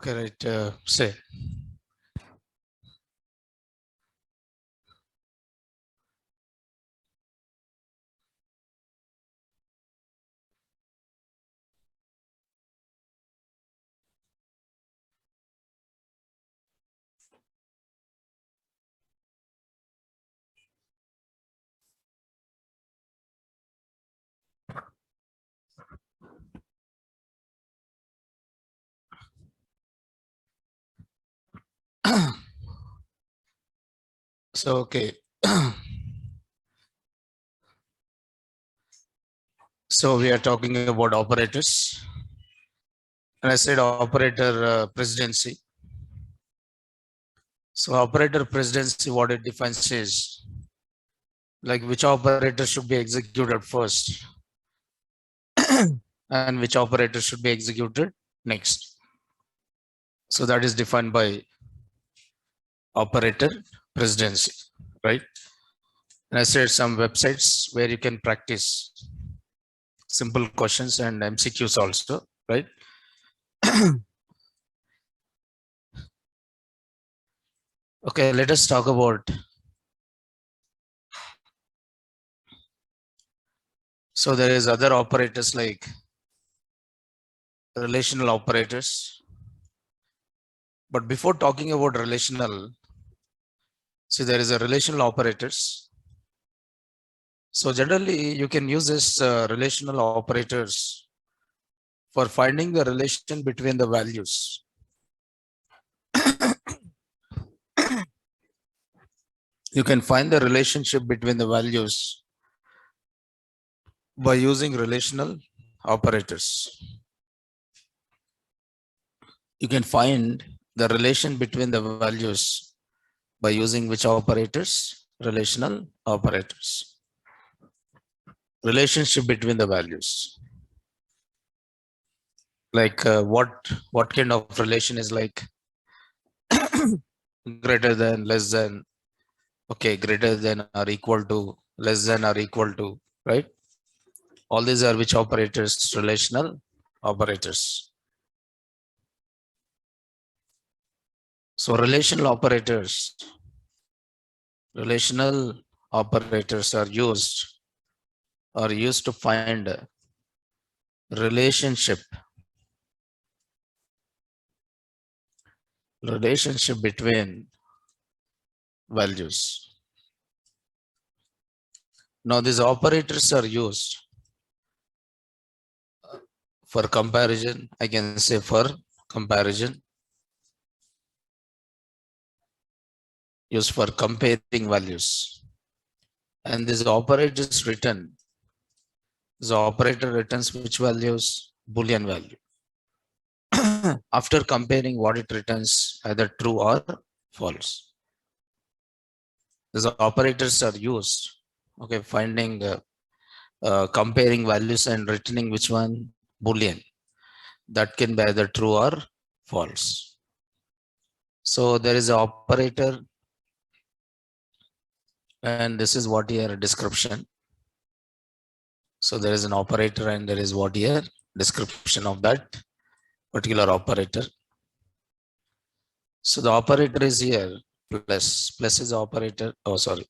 Okay, right. Say. So, okay. So we are talking about operators. And I said operator presidency. So operator presidency, what it defines is like which operator should be executed first and which operator should be executed next. So that is defined by operator presidency, right? And I said some websites where you can practice simple questions and MCQs also, right? Okay, let us talk about. So there is other operators like relational operators. But before talking about relational, see there is a relational operators. So generally you can use this relational operators for finding the relation between the values. You can find the relationship between the values by using relational operators. You can find the relation between the values by using which operators? Relational operators. Relationship between the values. Like what kind of relation is like greater than, less than, okay, greater than or equal to, less than or equal to, right? All these are which operators? Relational operators. So relational operators are used to find relationship between values. Now these operators are used for comparison. I can say for comparison, used for comparing values. And this operator is written. The operator returns which values? Boolean value. After comparing, what it returns? Either true or false. These operators are used, okay, finding comparing values and returning which one? Boolean. That can be either true or false. So there is an operator, and this is what here description. So there is an operator and there is what here description of that particular operator. So the operator is here plus. Plus is the operator. Oh, sorry.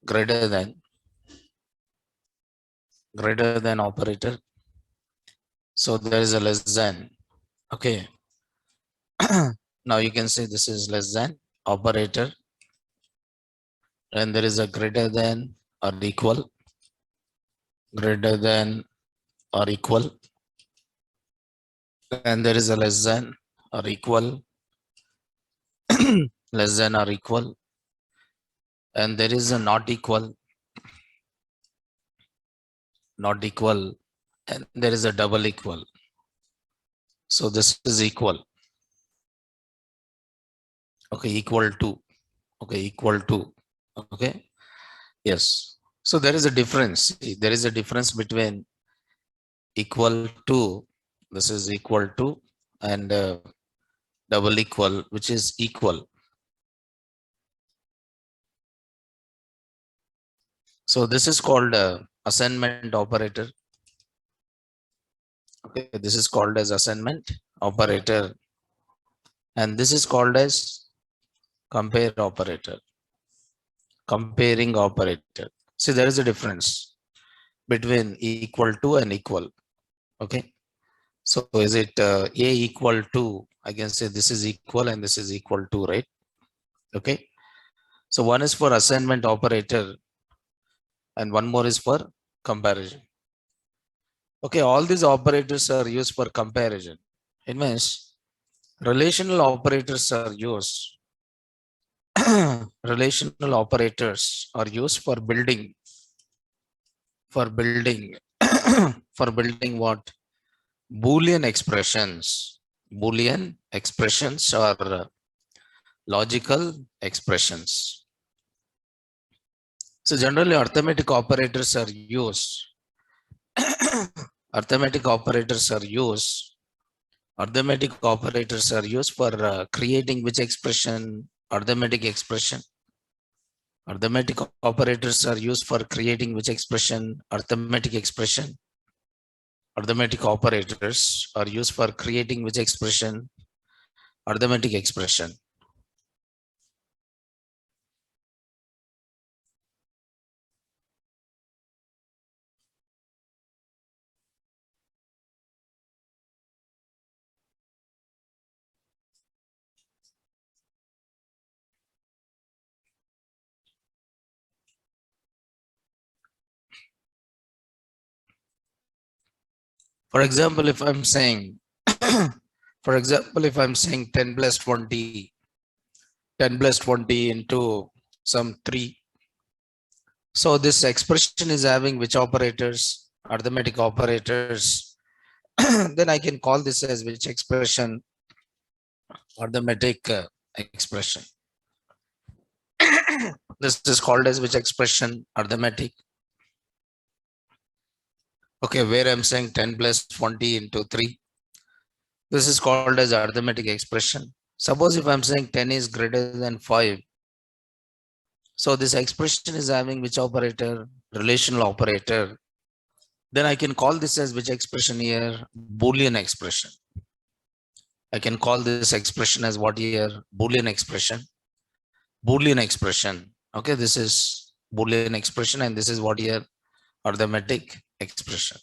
Greater than operator. So there is a less than. Okay. Now you can say this is less than operator. And there is a greater than or equal. Greater than or equal. And there is a less than or equal. Less than or equal. And there is a not equal. Not equal. And there is a double equal. So this is equal. Okay, equal to. Okay, equal to. Okay. Yes. So there is a difference. There is a difference between equal to, this is equal to, and double equal, which is equal. So this is called assignment operator. Okay, this is called as assignment operator. and this is called as compare operator, comparing operator. See, there is a difference between equal to and equal. Okay, so is it a equal to? I can say this is equal and this is equal to, right? Okay, so one is for assignment operator and one more is for comparison. Okay, all these operators are used for comparison. It means relational operators are used. Relational operators are used for building, for building, for building what? Boolean expressions. Boolean expressions or logical expressions. So generally arithmetic operators are used. Arithmetic operators are used. Arithmetic operators are used for creating which expression? Arithmetic expression. Arithmetic operators are used for creating which expression? Arithmetic expression. Arithmetic operators are used for creating which expression? Arithmetic expression. For example, if I'm saying, for example, if I'm saying 10 plus 20, 10 plus 20 into some 3. So this expression is having which operators? Arithmetic operators. Then I can call this as which expression? Arithmetic expression. This is called as which expression? Arithmetic. Okay, where I'm saying 10 plus 20 into 3. This is called as arithmetic expression. Suppose if I'm saying 10 is greater than 5. So this expression is having which operator? Relational operator. Then I can call this as which expression here? Boolean expression. I can call this expression as what here? Boolean expression. Boolean expression. Okay, this is Boolean expression and this is what here? Arithmetic expression.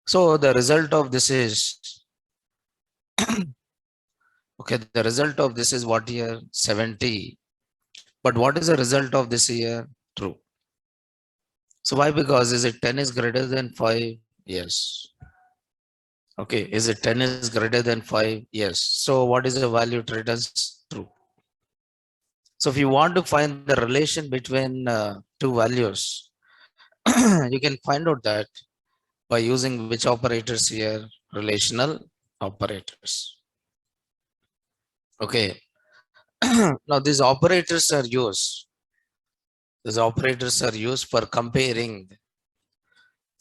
So the result of this is okay, the result of this is what here? 70. But what is the result of this here? True. So why? Because is it 10 is greater than 5? Yes. Okay, is it 10 is greater than 5? Yes. So what is the value it returns? True. So if you want to find the relation between two values, you can find out that by using which operators here? Relational operators. Okay. Now these operators are used. These operators are used for comparing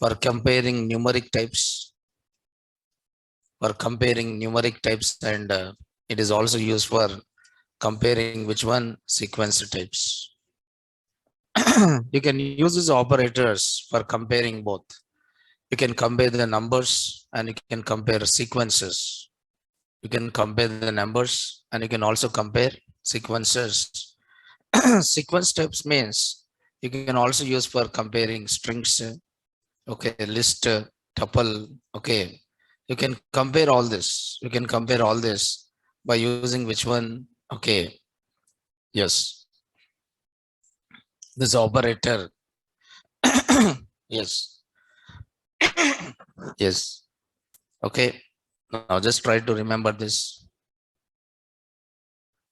numeric types, and it is also used for comparing which one? Sequence types. You can use these operators for comparing both. You can compare the numbers and you can compare sequences. You can compare the numbers and you can also compare sequences. Sequence types means you can also use for comparing strings. Okay, list, tuple. Okay, you can compare all this. You can compare all this by using which one? Okay, yes, this operator. Yes, yes. Okay, now just try to remember this.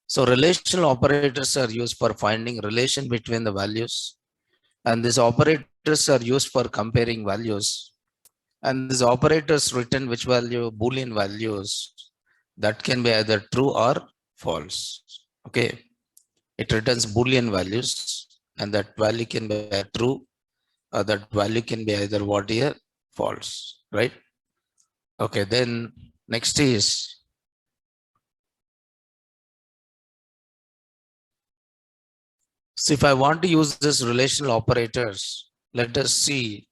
So relational operators are used for finding relation between the values, and these operators are used for comparing values. And these operators return which value? Boolean values that can be either true or false. Okay, it returns Boolean values, and that value can be true, or that value can be either what here? False, right? Okay, then next is so if I want to use this relational operators, let us see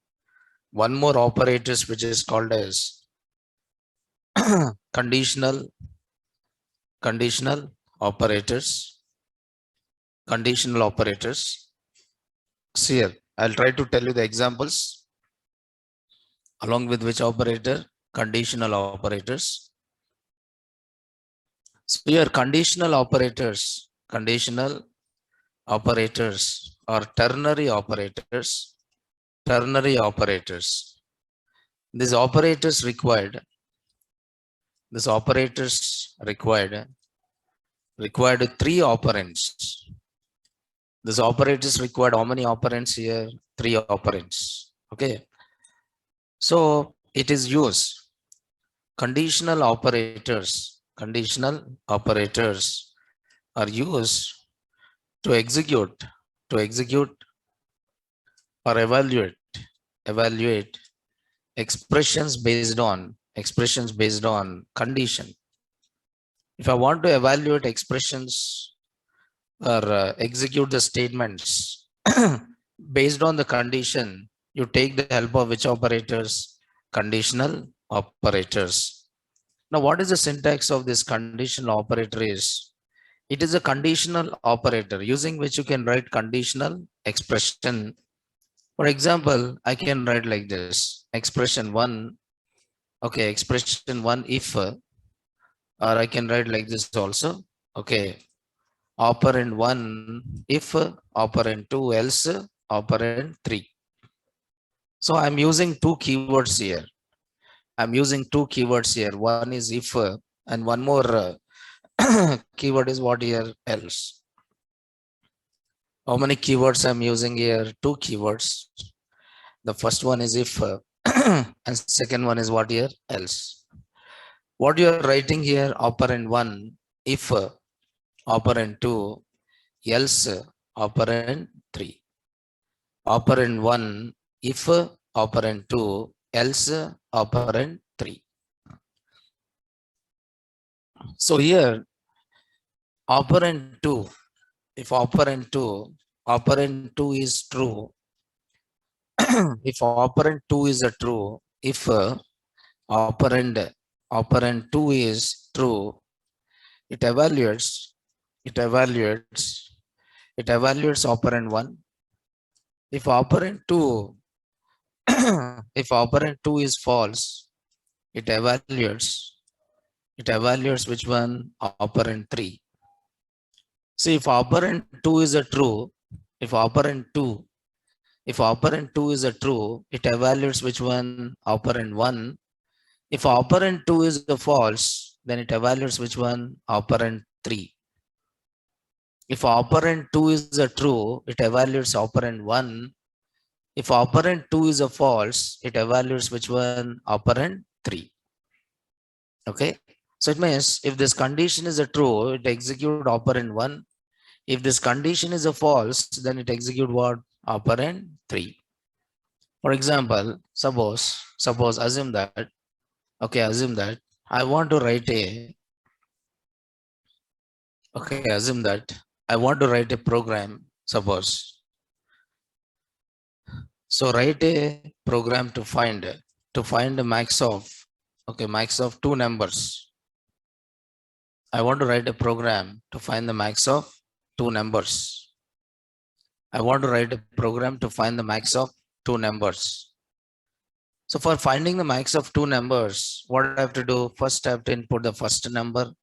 one more operators which is called as conditional conditional operators, conditional operators. See here, I'll try to tell you the examples along with which operator, conditional operators. So here conditional operators or ternary operators, ternary operators. These operators required three operands. This operators required how many operands here? Three operands. Okay. So it is used. Conditional operators are used to execute or evaluate expressions based on condition. If I want to evaluate expressions or execute the statements based on the condition, you take the help of which operators? Conditional operators. Now, what is the syntax of this conditional operator is? It is a conditional operator using which you can write conditional expression. For example, I can write like this, expression 1, okay, expression 1 if, or I can write like this also, okay, operand 1 if, operand 2 else, operand 3. So I'm using two keywords here. One is if, and one more keyword is what here? Else. How many keywords I'm using here? Two keywords. The first one is if, and second one is what here? Else. What you are writing here? Operand 1 if, operand 2 else, operand 3. Operand 1 if, operand 2 else, operand 3. So here operand 2, if operand 2 is true, if operand 2 is a true, if operand 2 is true, it evaluates operand 1. If operand 2 if operand 2 is false, it evaluates which one? Operand 3. See, if operand 2 is a true, if operand 2 is a true, it evaluates which one? Operand 1. If operand 2 is a false, then it evaluates which one? Operand 3. If operand 2 is a true, it evaluates operand 1. If operand 2 is a false, it evaluates which one? Operand 3. Okay. So it means if this condition is a true, it execute operand 1. If this condition is a false, then it execute what? Operand 3. For example, suppose assume that I want to write a program, suppose. So write a program to find the max of two numbers. I want to write a program to find the max of two numbers. So for finding the max of two numbers, what I have to do? First, I have to input the first number.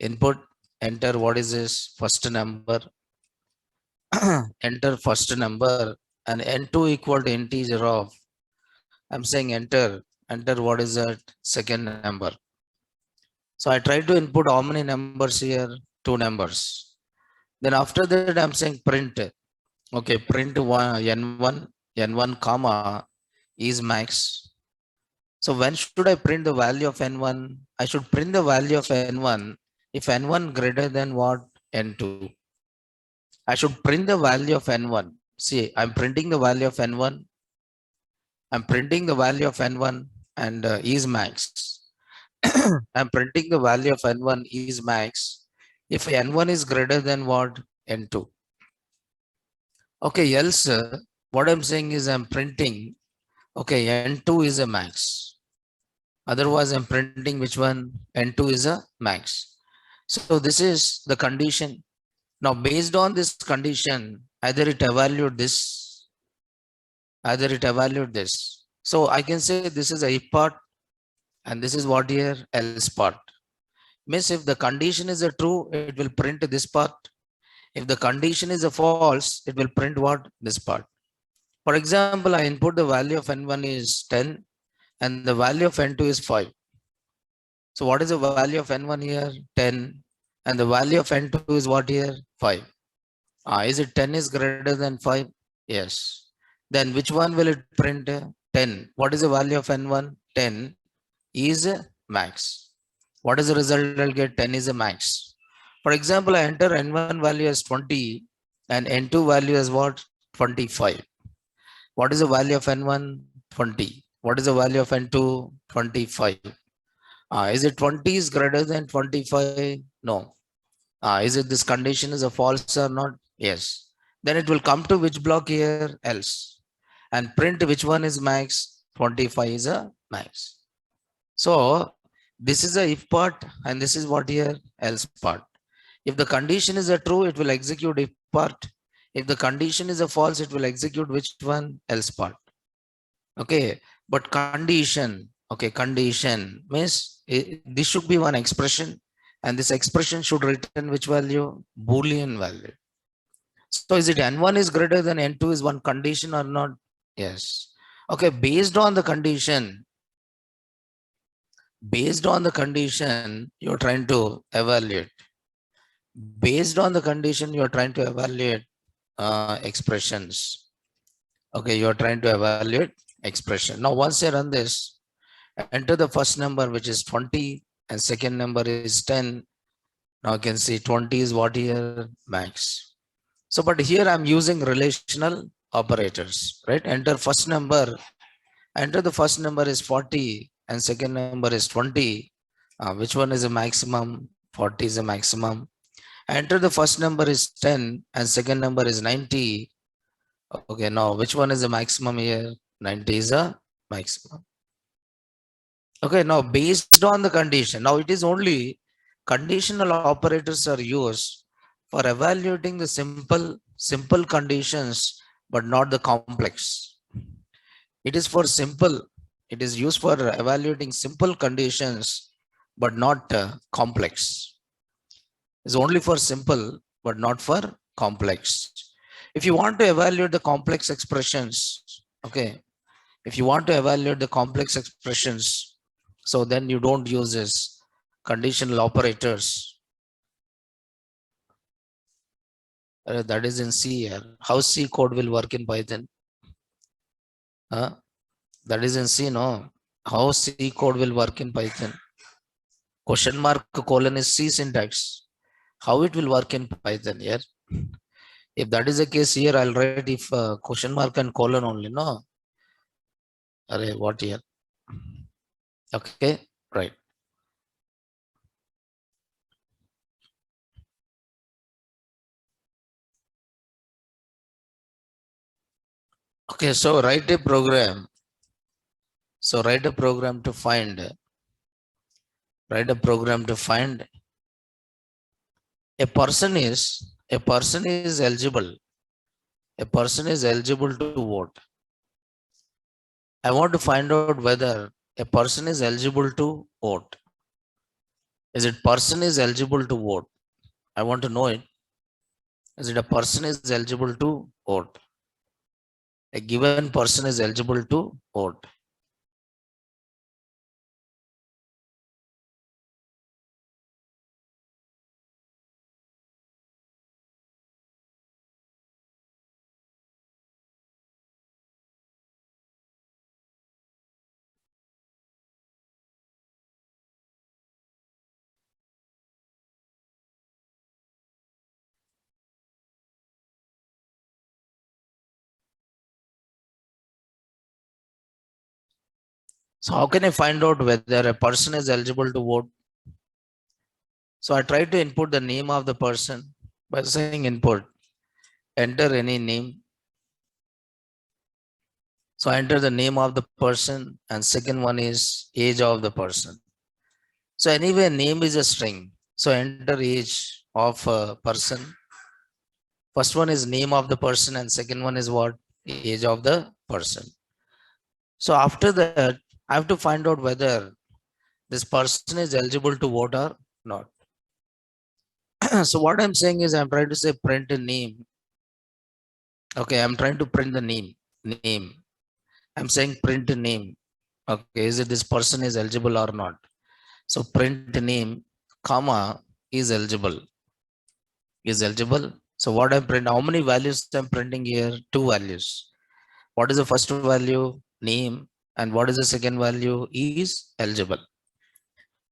Enter what is this? First number. Enter first number, and n2 equal to integer of, I'm saying enter what is that? Second number. So I try to input how many numbers here? Two numbers. Then after that, I'm saying print. Okay, print n1 comma is max. So when should I print the value of n1? I should print the value of n1 if n1 greater than what? N2. I should print the value of n1. See, I'm printing the value of n1. And is max. I'm printing the value of n1 is max if n1 is greater than what? N2. Okay, else what I'm saying is I'm printing, okay, n2 is a max. Otherwise, I'm printing which one? N2 is a max. So this is the condition. Now, based on this condition, either it evaluate this, either it evaluate this. So I can say this is a if part and this is what here else part. Means if the condition is a true, it will print this part. If the condition is a false, it will print what? This part. For example, I input the value of n1 is 10 and the value of n2 is 5. So what is the value of n1 here? 10. And the value of n2 is what here? 5. Is it 10 is greater than 5? Yes. Then which one will it print? 10. What is the value of n1? 10 is max. What is the result I'll get? 10 is a max. For example, I enter n1 value as 20 and n2 value as what? 25. What is the value of n1? 20. What is the value of n2? 25. Is it 20 is greater than 25? No. Is it this condition is a false or not? Yes. Then it will come to which block here? Else. And print which one is max? 25 is a max. So this is a if part and this is what here? Else part. If the condition is a true, it will execute if part. If the condition is a false, it will execute which one? Else part. Okay. But condition, okay, condition means this should be one expression and this expression should return which value? Boolean value. So is it n1 is greater than n2 is one condition or not? Yes. Okay, based on the condition, you're trying to evaluate. Based on the condition, you're trying to evaluate expressions. Okay, you're trying to evaluate expression. Now, once you run this, enter the first number, which is 20, and second number is 10. Now you can see 20 is what here? Max. So, but here I'm using relational operators, right? Enter first number, enter the first number is 40 and second number is 20. Which one is a maximum? 40 is a maximum. Enter the first number is 10 and second number is 90. Okay, now which one is the maximum here? 90 is a maximum. Okay, now based on the condition, now it is only conditional operators are used for evaluating the simple conditions, but not the complex. It is for simple, it is used for evaluating simple conditions, but not complex. It's only for simple, but not for complex. If you want to evaluate the complex expressions, okay, if you want to evaluate the complex expressions, so then you don't use this conditional operators. That is in C here. How C code will work in Python? That is in C, no? How C code will work in Python? Question mark colon is C syntax. How it will work in Python here? If that is the case here, I'll write if question mark and colon only, no? Array, what here? Okay, right. Okay, so write a program. So write a program to find. Write a program to find a person is eligible. A person is eligible to vote. I want to find out whether a person is eligible to vote. Is it person is eligible to vote? I want to know it. Is it a person is eligible to vote? A given person is eligible to vote. So how can I find out whether a person is eligible to vote? So I try to input the name of the person by saying input, enter any name. So I enter the name of the person and second one is age of the person. So anyway, name is a string. So enter age of a person. First one is name of the person and second one is what? Age of the person. So after that, I have to find out whether this person is eligible to vote or not. So what I'm saying is I'm trying to say print a name. Okay, I'm trying to print the name. I'm saying print a name. Okay, is it this person is eligible or not? So print name, comma, is eligible. Is eligible. So what I'm print, how many values I'm printing here? Two values. What is the first value? Name. And what is the second value? Is eligible.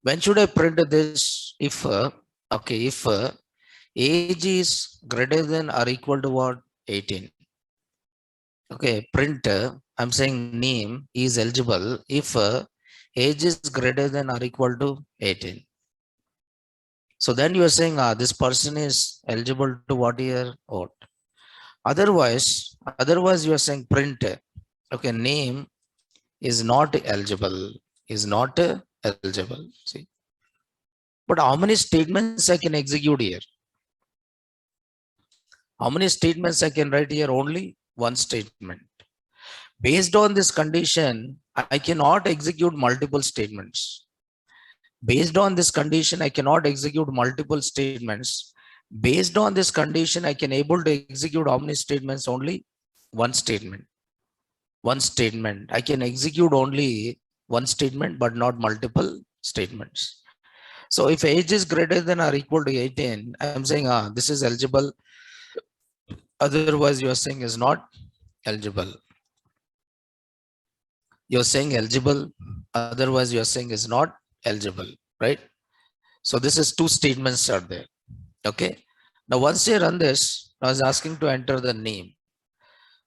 When should I print this? If age is greater than or equal to what? 18. Okay, print, I'm saying name is eligible if age is greater than or equal to 18. So then you are saying, this person is eligible to what year? Vote. Otherwise you are saying print, okay, name is not eligible, is not eligible. See, but how many statements I can execute here? How many statements I can write here? Only one statement. Based on this condition, I cannot execute multiple statements. Based on this condition, I cannot execute multiple statements. Based on this condition, I can able to execute how many statements? Only one statement. One statement. I can execute only one statement, but not multiple statements. So if age is greater than or equal to 18, I'm saying, this is eligible. Otherwise, you are saying is not eligible. You're saying eligible. Otherwise, you are saying is not eligible, right? So this is two statements are there. Okay. Now, once you run this, I was asking to enter the name.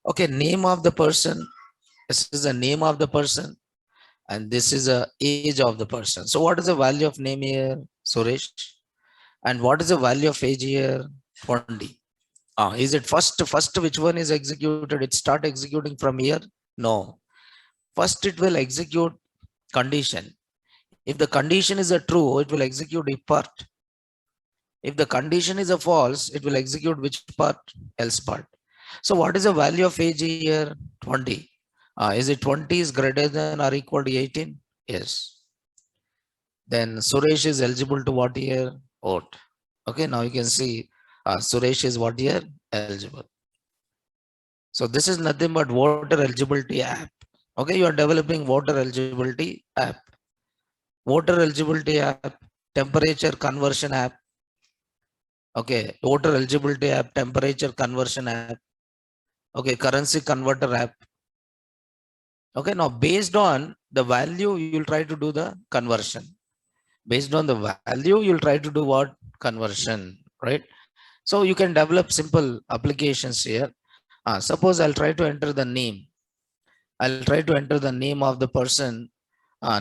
Okay, name of the person. This is the name of the person, and this is the age of the person. So, what is the value of name here, Suresh? And what is the value of age here? 20. Is it first? Which one is executed? It start executing from here? No. First, it will execute condition. If the condition is a true, it will execute if part. If the condition is a false, it will execute which part? Else part. So what is the value of age here? 20. Is it 20 is greater than or equal to 18? Yes. Then Suresh is eligible to what year? Vote. Okay, now you can see Suresh is what year? Eligible. So this is nothing but voter eligibility app. Okay, you are developing voter eligibility app. Voter eligibility app, temperature conversion app. Okay, voter eligibility app, temperature conversion app. Okay, currency converter app. Okay, now based on the value, you will try to do the conversion. Based on the value, you'll try to do what? Conversion, right? So you can develop simple applications here. Suppose I'll try to enter the name. I'll try to enter the name of the person.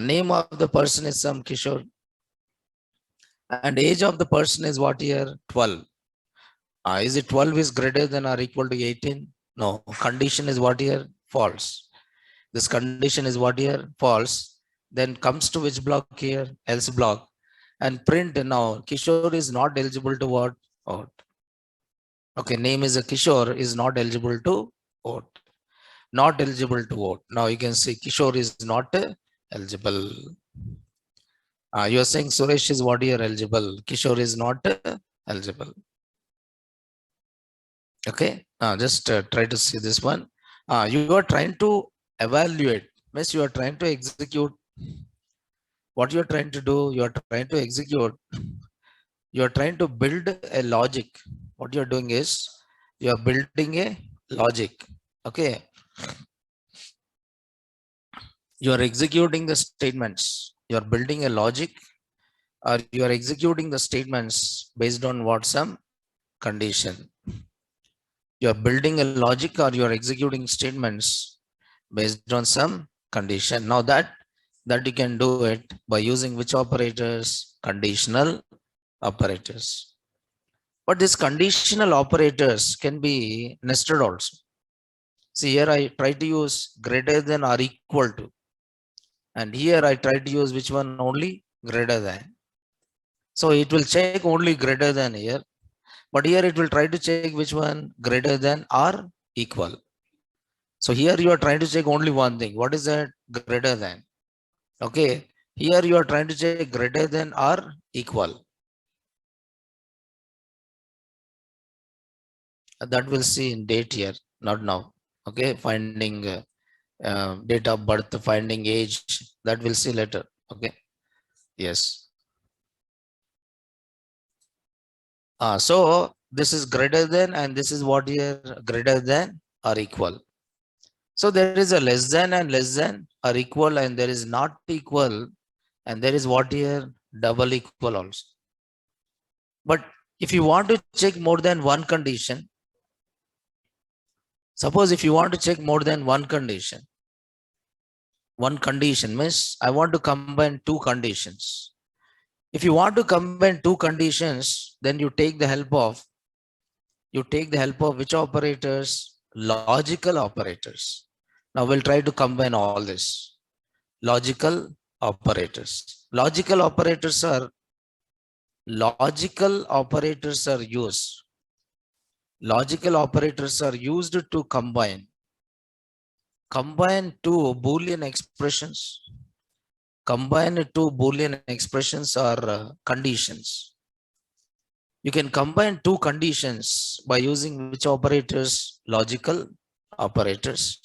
Name of the person is some Kishore. And age of the person is what year? 12. Is it 12 is greater than or equal to 18? No. Condition is what year? False. This condition is what here? False. Then comes to which block here? Else block. And print now. Kishore is not eligible to what? Vote. Okay, name is a Kishore is not eligible to vote. Not eligible to vote. Now you can see Kishore is not eligible. You are saying Suresh is what here eligible. Kishore is not eligible. Okay, just try to see this one. You are trying to evaluate. Means you are trying to execute. What you are trying to do, you are trying to execute. You are trying to build a logic. What you are doing is you are building a logic. Okay. You are executing the statements. You are building a logic, or you are executing the statements based on what? Some condition. You are building a logic or you are executing statements based on some condition. Now that you can do it by using which operators? Conditional operators. But these conditional operators can be nested also. See here I try to use greater than or equal to. And here I try to use which one? Only greater than. So it will check only greater than here, but here it will try to check which one greater than or equal. So here you are trying to check only one thing. What is that? Greater than. Okay. Here you are trying to check greater than or equal. That we'll see in date here, not now. Okay. Finding date of birth, finding age, that we'll see later. Okay. Yes. So this is greater than, and this is what here greater than or equal. So there is a less than and less than or equal, and there is not equal, and there is what here double equal also. But if you want to check more than one condition, suppose if you want to check more than one condition means I want to combine two conditions. If you want to combine two conditions, then you take the help of which operators? Logical operators. Now we'll try to combine all this. Logical operators. Logical operators are used. Logical operators are used to combine two Boolean expressions. Combine two Boolean expressions or conditions. You can combine two conditions by using which operators? Logical operators.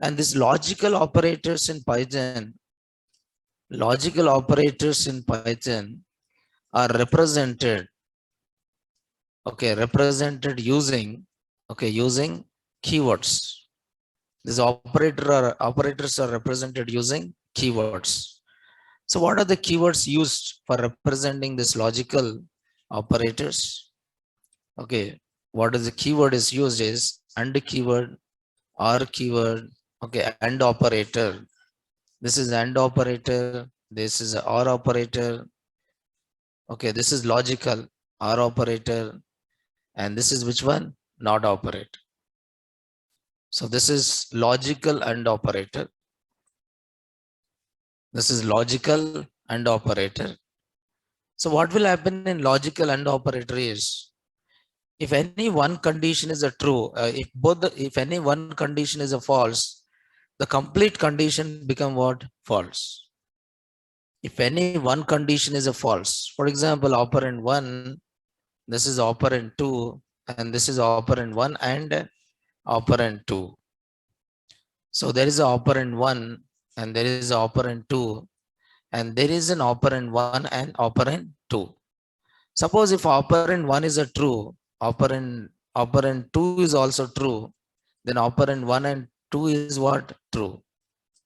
And these logical operators in Python are represented using keywords. These operators are represented using keywords. So what are the keywords used for representing this logical operators? Okay, what is the keyword is used is AND keyword, OR keyword, okay, AND operator. This is AND operator, this is OR operator. Okay, this is logical OR operator, and this is which one? NOT operator. So this is logical AND operator. This is logical AND operator. So what will happen in logical AND operator is, if any one condition is a true, if any one condition is a false, the complete condition become what? False. If any one condition is a false, for example, operand 1, this is operand 2, and this is operand 1 and operand 2. So there is an operand 1 and there is an operand 2, and there is an operand 1 and operand 2. Suppose if operand 1 is a true, operand 2 is also true, then operand 1 and 2 is what? True.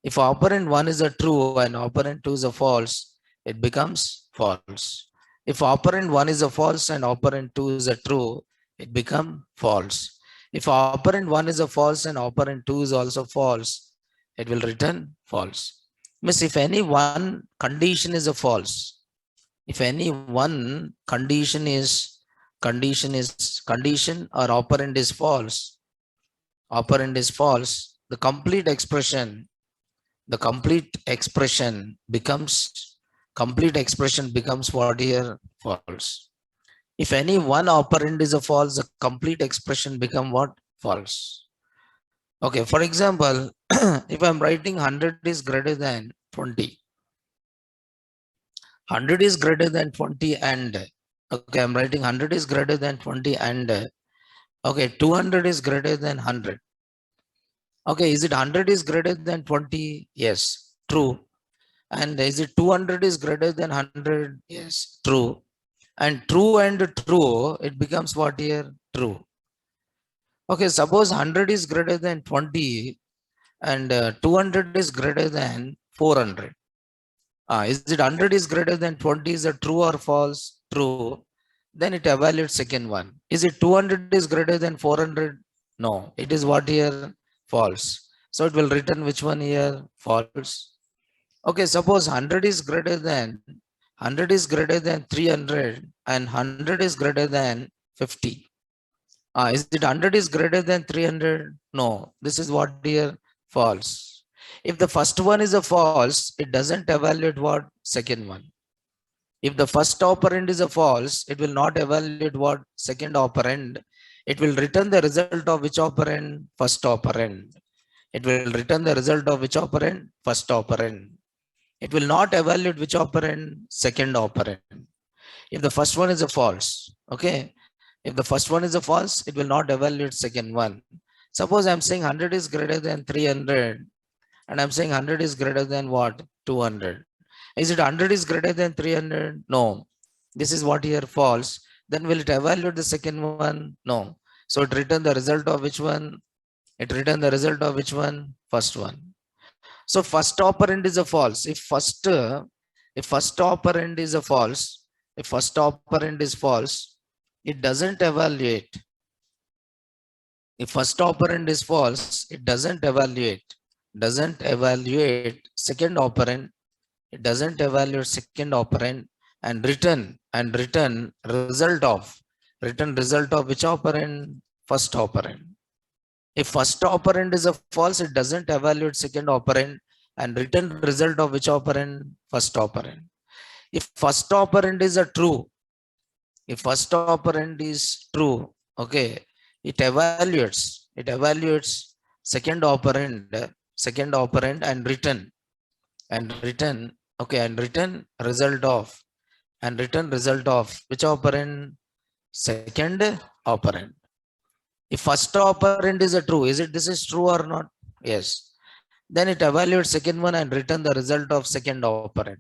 If operand 1 is a true and operand 2 is a false, it becomes false. If operand 1 is a false and operand 2 is a true, it becomes false. If operand 1 is a false and operand 2 is also false, it will return false. Means if any one condition is a false, if any one condition or operand is false, the complete expression becomes what here? False. If any one operand is a false, the complete expression become what? False. Okay, for example, if I'm writing 100 is greater than 20, 100 is greater than 20 and, okay, I'm writing 100 is greater than 20 and, okay, 200 is greater than 100. Okay, is it 100 is greater than 20? Yes, true. And is it 200 is greater than 100? Yes, true. And true, it becomes what here? True. Okay, suppose 100 is greater than 20 and 200 is greater than 400. Is it 100 is greater than 20? Is it true or false? True. Then it evaluates second one. Is it 200 is greater than 400? No, it is what here? False. So it will return which one here? False. Okay, suppose 100 is greater than 300 and 100 is greater than 50. Is it 100 is greater than 300? No, this is what here? False. If the first one is a false, it doesn't evaluate what? Second one. If the first operand is a false, it will not evaluate what second operand. It will return the result of which operand? First operand. It will return the result of which operand? First operand. It will not evaluate which operand? Second operand. If the first one is a false, okay. If the first one is a false, it will not evaluate second one. Suppose I'm saying 100 is greater than 300 and I'm saying 100 is greater than what? 200. Is it 100 is greater than 300? No. This is what here false. Then will it evaluate the second one? No. So it return the result of which one? It return the result of which one? First one. So first operand is a false. If first operand is a false, if first operand is false, it doesn't evaluate. If first operand is false, it doesn't evaluate second operand. It doesn't evaluate second operand and return result of which operand? First operand. If first operand is a false, it doesn't evaluate second operand and return result of which operand? First operand. If first operand is a true, okay, it evaluates second operand and return result of which operand? Second operand. If first operand is a true, this is true or not? Yes. Then it evaluates second one and return the result of second operand.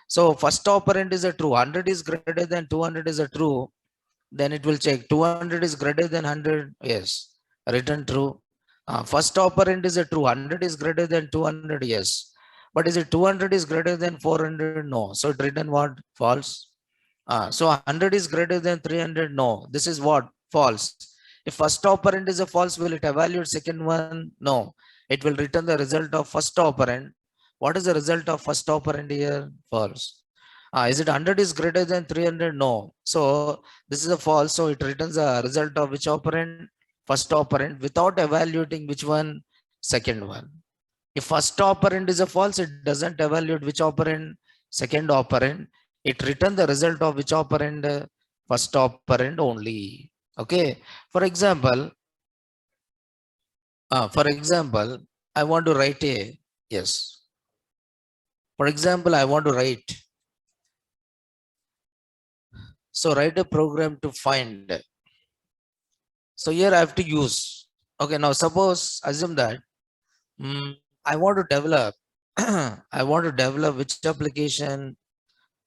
So first operand is a true, 100 is greater than 200 is a true. Then it will check 200 is greater than 100. Yes. Return true. First operand is a true, 100 is greater than 200. Yes. But is it 200 is greater than 400? No. So it return what? False. So 100 is greater than 300? No. This is what? False. If first operand is a false, will it evaluate second one? No. It will return the result of first operand. What is the result of first operand here? False. Is it 100 is greater than 300? No. So this is a false. So it returns the result of which operand? First operand without evaluating which one? Second one. If first operand is a false, it doesn't evaluate which operand? Second operand. It returns the result of which operand? First operand only. Okay. For example, I want to write a, yes. For example, I want to write. So write a program to find. So here I have to use. Okay, now suppose, assume that I want to develop, which application?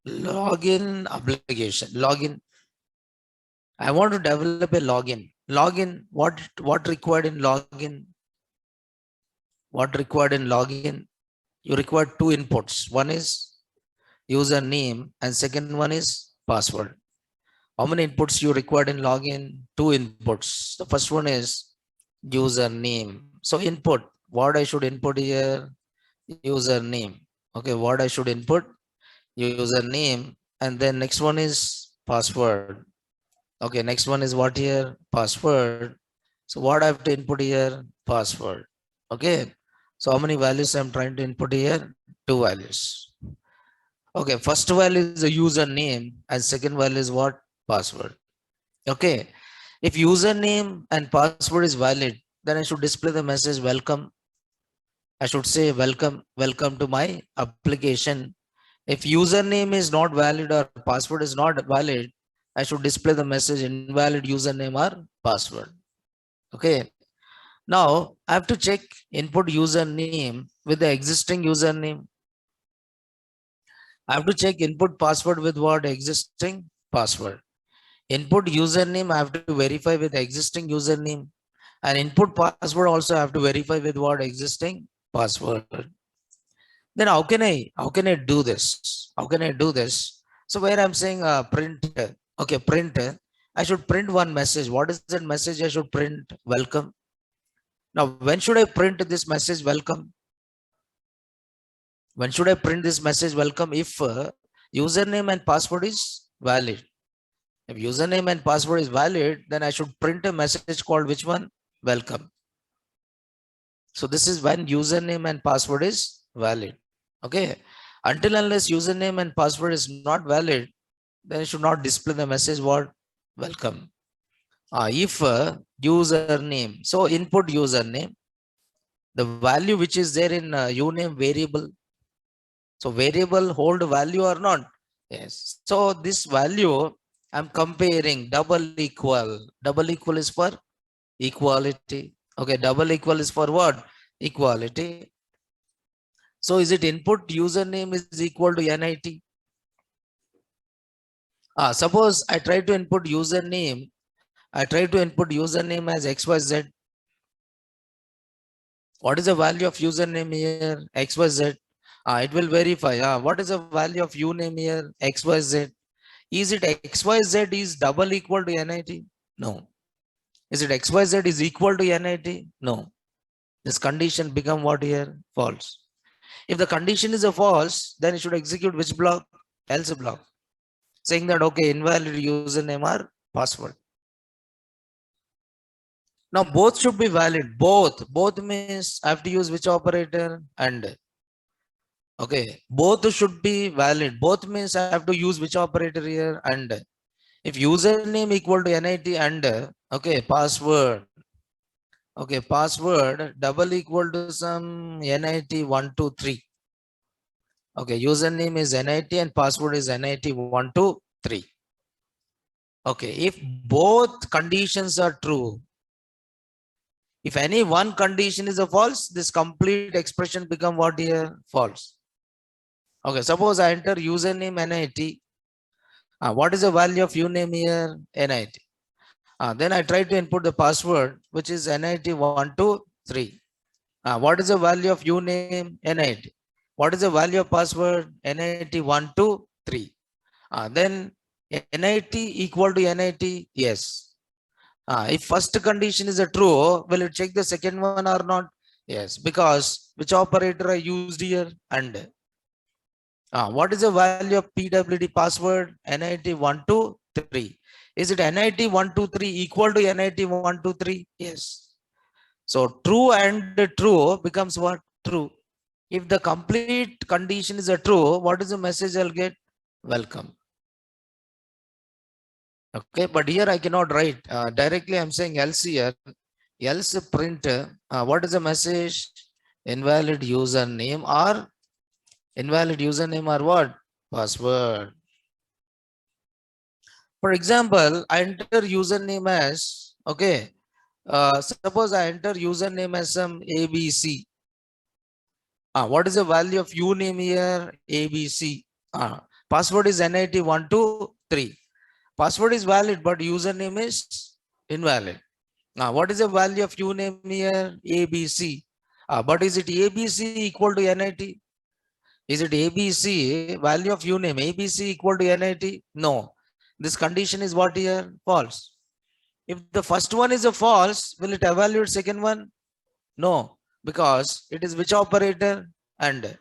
Login application. Login. I want to develop a login. Login, what required in login? What required in login? You require two inputs. One is username and second one is password. How many inputs you required in login? Two inputs. The first one is username. So input, what I should input here? Username. Okay, what I should input? Username. And then next one is password. Okay, next one is what here? Password. So what I have to input here? Password. Okay. So how many values I'm trying to input here? Two values. Okay, first value is the username and second value is what? Password. Okay. If username and password is valid, then I should display the message welcome. I should say welcome to my application. If username is not valid or password is not valid, I should display the message invalid username or password. Okay. Now I have to check input username with the existing username. I have to check input password with what? Existing password. Input username I have to verify with existing username, and input password also I have to verify with what? Existing password. Then how can I do this? How can I do this? So where I'm saying print, okay, print, I should print one message. What is that message I should print? Welcome. Now, when should I print this message welcome? When should I print this message welcome? If username and password is valid. If username and password is valid, then I should print a message called which one? Welcome. So this is when username and password is valid. Okay. Until unless username and password is not valid, then it should not display the message what? Welcome. If username, so input username, the value which is there in uname variable. So variable hold value or not? Yes. So this value I'm comparing double equal. Double equal is for equality. Okay, double equal is for what? Equality. So is it input username is equal to NIT? Suppose I try to input username. I try to input username as XYZ. What is the value of username here? XYZ. It will verify. What is the value of uname here? XYZ. Is it XYZ is double equal to NIT? No. Is it XYZ is equal to NIT? No. This condition become what here? False. If the condition is a false, then it should execute which block? Else block. Saying that, okay, invalid username or password. Now both should be valid. Both means I have to use which operator and okay, both should be valid. Both means I have to use which operator here and if username equal to NIT and okay, password. Okay, password double equal to some NIT 123. Okay, username is NIT and password is NIT 123. Okay, if both conditions are true, if any one condition is a false, this complete expression become what here? False. Okay, suppose I enter username NIT. What is the value of uname here? NIT. Then I try to input the password, which is NIT123. What is the value of uname? NIT. What is the value of password? NIT123. Then NIT equal to NIT? Yes. If first condition is a true, will it check the second one or not? Yes, because which operator I used here? And what is the value of PWD password? NIT123. Is it NIT123 equal to NIT123? Yes. So true and true becomes what? True. If the complete condition is a true, what is the message I'll get? Welcome. Okay, but here I cannot write directly. I'm saying else here. Else print what is the message? Invalid username or what? Password. For example, I enter username as okay. Suppose I enter username as some ABC. What is the value of uname here? ABC. Password is NIT123. Password is valid, but username is invalid. Now, what is the value of uname here? ABC. But is it ABC equal to NIT? Is it ABC value of uname? ABC equal to NIT? No. This condition is what here? False. If the first one is a false, will it evaluate second one? No, because it is which operator? And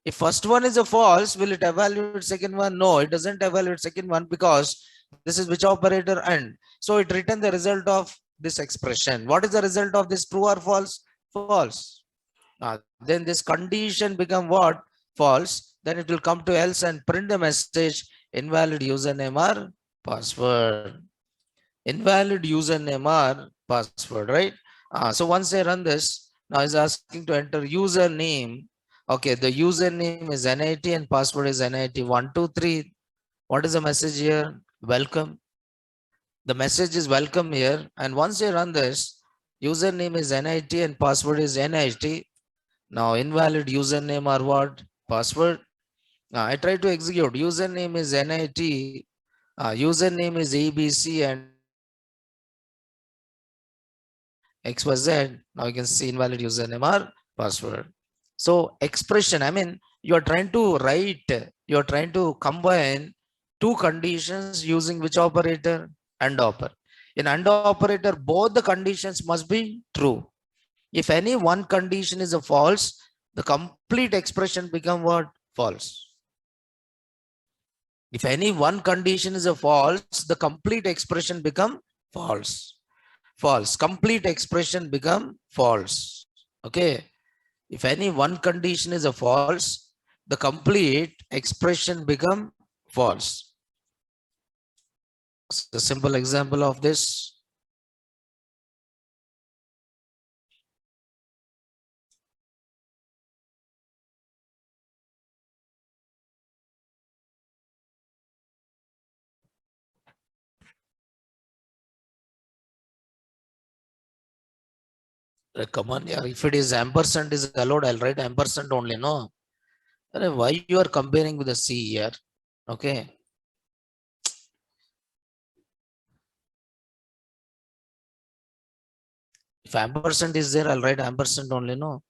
if first one is a false, will it evaluate second one? No, it doesn't evaluate second one because this is which operator and. So it return the result of this expression. What is the result of this, true or false? False. Then this condition become what? False. Then it will come to else and print the message invalid username or password. Invalid username or password, right? So once I run this, now it's asking to enter username. Okay, the username is NIT and password is NIT123. What is the message here? Welcome. The message is welcome here. And once I run this, username is NIT and password is NIT. Now invalid username or what? Password. I try to execute. Username is NIT. Username is ABC and XYZ. Now you can see invalid username or password. So expression, I mean, you are trying to write, you are trying to combine two conditions using which operator? AND operator. In AND operator, both the conditions must be true. If any one condition is a false, the complete expression become what? False. If any one condition is a false, the complete expression become false. False. Complete expression become false. Okay. If any one condition is a false, the complete expression become false. So a simple example of this. Come on, yeah. If it is ampersand is allowed, I'll write ampersand only. No. Why you are comparing with the C here? Okay. If ampersand is there, I'll write ampersand only. No.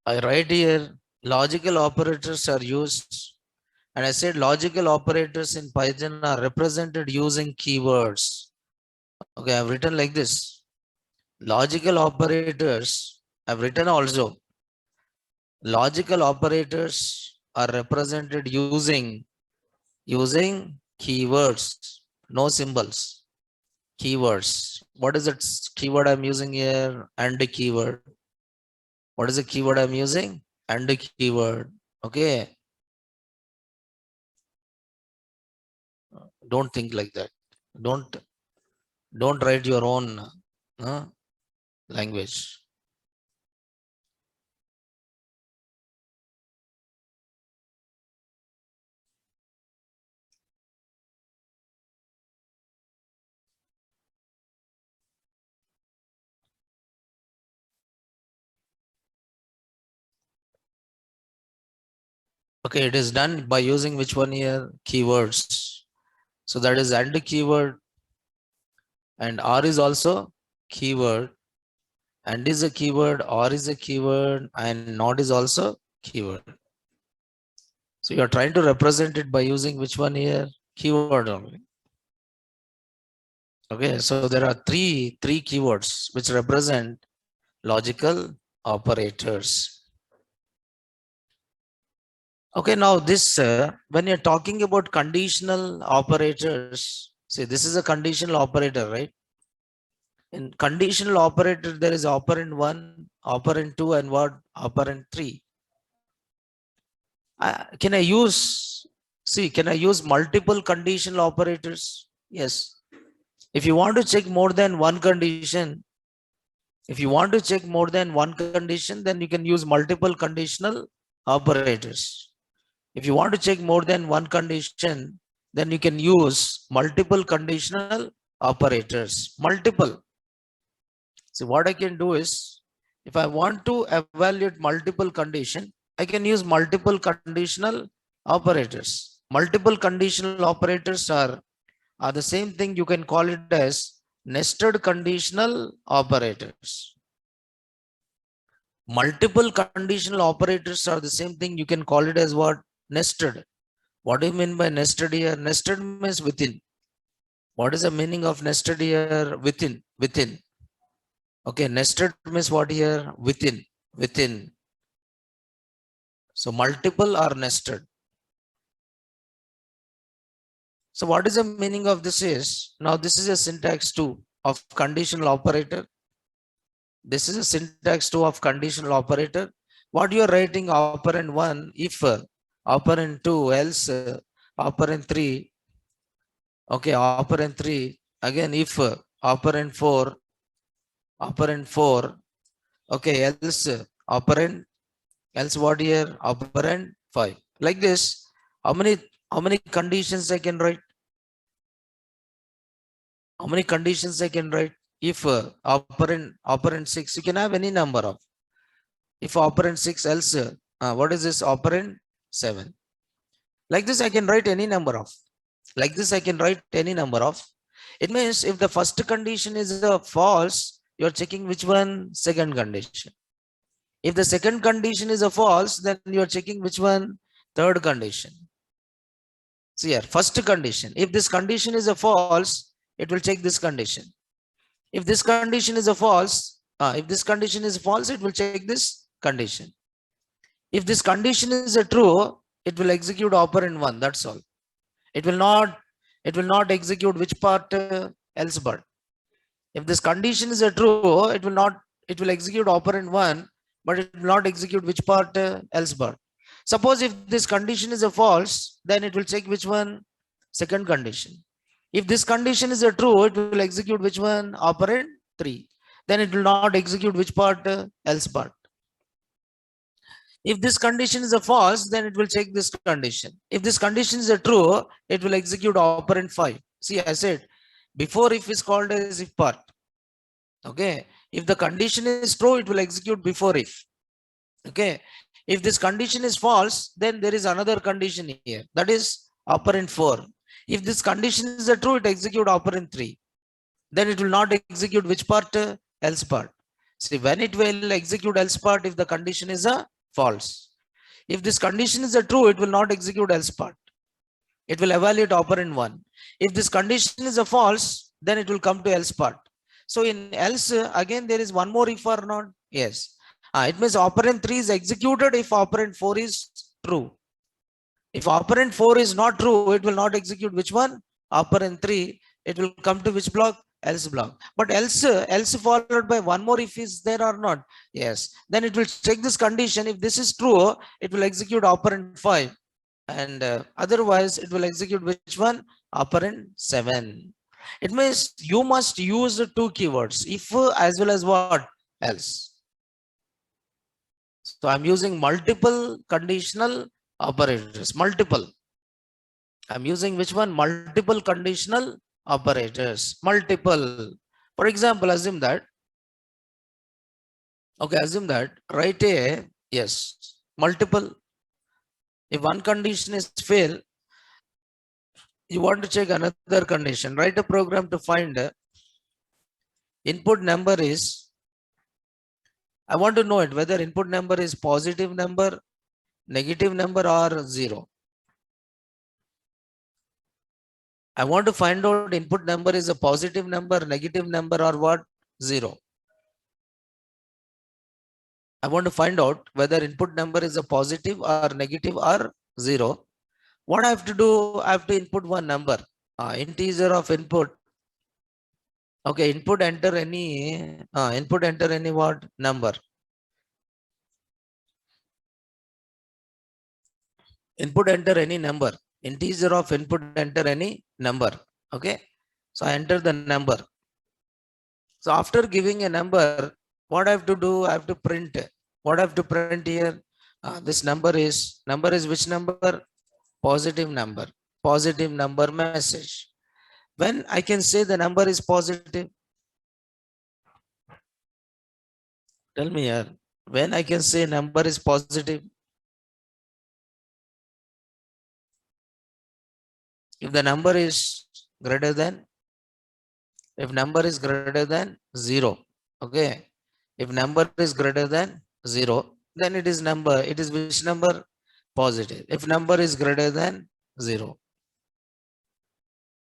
I write here logical operators are used, and I said logical operators in Python are represented using keywords. Okay, I've written like this. Logical operators, I've written also. Logical operators are represented using keywords, no symbols. Keywords. What is that keyword I'm using here? And the keyword. What is the keyword I'm using? And the keyword. Okay. Don't think like that. Don't write your own language. Okay, it is done by using which one here? Keywords. So that is and keyword, and R is also keyword, and is a keyword, or is a keyword, and not is also keyword. So you are trying to represent it by using which one here? Keyword only. Okay, so there are three keywords which represent logical operators. Okay, now this, when you're talking about conditional operators, see, this is a conditional operator, right? In conditional operator, there is operand 1, operand 2, and what? Operand 3. Can I use multiple conditional operators? Yes. If you want to check more than one condition, then you can use multiple conditional operators. If you want to check more than one condition, then you can use multiple conditional operators. Multiple. So what I can do is, if I want to evaluate multiple condition, I can use multiple conditional operators. Multiple conditional operators are the same thing. You can call it as nested conditional operators. Multiple conditional operators are the same thing. You can call it as what? Nested. What do you mean by nested here? Nested means within. What is the meaning of nested here? Within. Okay, nested means what here? Within. So multiple are nested. So what is the meaning of this is? Now this is a syntax 2 of conditional operator. This is a syntax 2 of conditional operator. What you are writing operand 1 if, operand 2 else, operand 3. Okay, operand 3 again if, operand 4. Okay, else operand, else what here? Operand 5. Like this, how many conditions I can write? How many conditions I can write? If, operand 6, you can have any number of. If operand 6, else, what is this? Operand 7. Like this, I can write any number of. It means if the first condition is a false, you're checking which one? Second condition. If the second condition is a false, then you're checking which one? Third condition. See here, first condition. If this condition is a false, it will check this condition. If this condition is a false, it will check this condition. If this condition is a true, it will execute operand 1. That's all. It will not execute which part? Else but. If this condition is a true, it will execute operand 1, but it will not execute which part? Else part. Suppose if this condition is a false, then it will check which one? Second condition. If this condition is a true, it will execute which one? Operand 3. Then it will not execute which part? Else part. If this condition is a false, then it will check this condition. If this condition is a true, it will execute operand 5. See, I said before if is called as if part. Okay. If the condition is true, it will execute before if. Okay. If this condition is false, then there is another condition here. That is operand 4. If this condition is a true, it execute operand 3. Then it will not execute which part? Else part. See, when it will execute else part if the condition is a false. If this condition is a true, it will not execute else part. It will evaluate operand 1. If this condition is a false, then it will come to else part. So in else, again, there is one more if or not? Yes. It means operand 3 is executed if operand 4 is true. If operand 4 is not true, it will not execute which one? Operand 3. It will come to which block? Else block. But else followed by one more if is there or not? Yes. Then it will check this condition. If this is true, it will execute operand 5. And otherwise, it will execute which one? Operand 7. It means you must use the two keywords, if as well as what? Else. So I'm using multiple conditional operators. Multiple. I'm using which one? Multiple conditional operators. Multiple. For example, assume that. Okay, assume that. Write a, yes, multiple. If one condition is fail, you want to check another condition. Write a program to find input number is, I want to know it whether input number is positive number, negative number or 0. I want to find out input number is a positive number, negative number or what? 0. I want to find out whether input number is a positive or negative or 0. What I have to do? I have to input one number, integer of input. Okay, input enter any what? Number. Input enter any number. Integer of input enter any number. Okay. So I enter the number. So after giving a number, what I have to do? I have to print. What I have to print here? This number is which number? Positive number. Positive number message. When I can say the number is positive? Tell me here. When I can say number is positive? If the number is greater than, if number is greater than 0, okay. If number is greater than 0, then it is number. It is which number? Positive. If number is greater than 0.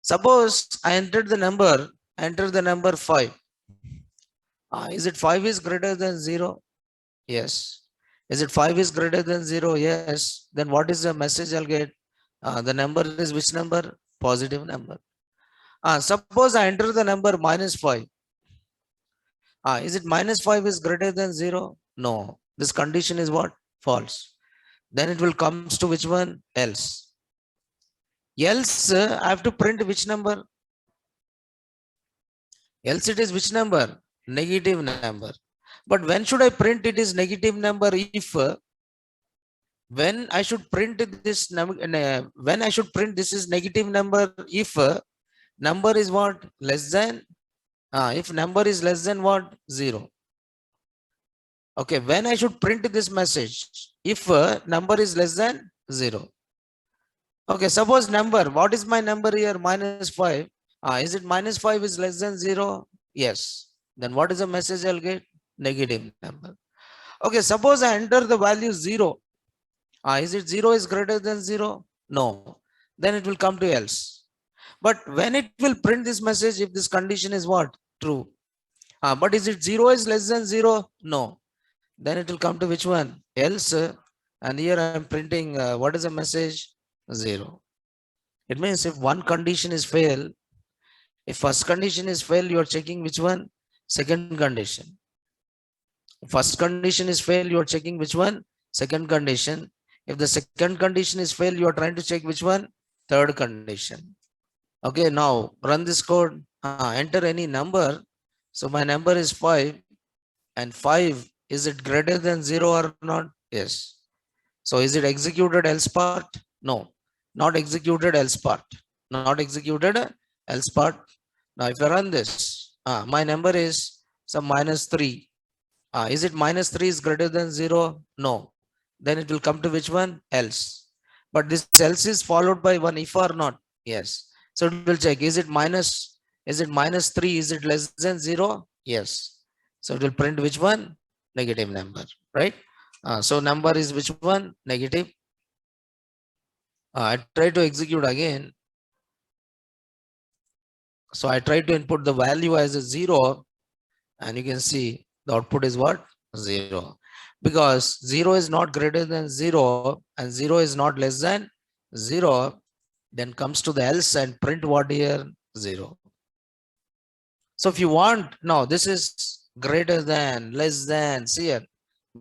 Suppose I entered the number, enter the number 5. Is it 5 is greater than 0? Yes. Is it 5 is greater than 0? Yes. Then what is the message I'll get? The number is which number? Positive number. Suppose I enter the number -5. Is it -5 is greater than 0? No. This condition is what? False. Then it will comes to which one? Else. Else I have to print which number? Else it is which number? Negative number. But when should I print it is negative number? If when I should print this when I should print this is negative number if number is what? Less than if number is less than what? 0. Okay, when I should print this message? If number is less than 0. Okay, suppose number, what is my number here? -5. Is it -5 is less than 0? Yes. Then what is the message I'll get? Negative number. Okay, suppose I enter the value 0. Is it 0 is greater than 0? No. Then it will come to else. But when it will print this message, if this condition is what? True. But is it 0 is less than 0? No. Then it will come to which one? Else. And here I am printing what is the message? 0. It means if one condition is fail, If first condition is failed, you are checking which one? Second condition. First condition is failed, you are checking which one? Second condition. If the second condition is failed, you are trying to check which one? Third condition. Okay, now run this code. Enter any number. So my number is 5, and 5, is it greater than 0 or not? Yes. So is it executed else part? No, not executed else part. Not executed else part. Now if I run this, my number is some -3. Is it -3 is greater than 0? No. Then it will come to which one? Else. But this else is followed by one if or not? Yes. So it will check, is it -3? Is it less than 0? Yes. So it will print which one? Negative number, right? So number is which one? Negative. I try to execute again. So I try to input the value as a 0, and you can see the output is what? 0. Because 0 is not greater than 0 and 0 is not less than 0, then comes to the else and print what here? 0. So if you want, now this is greater than, less than, see here,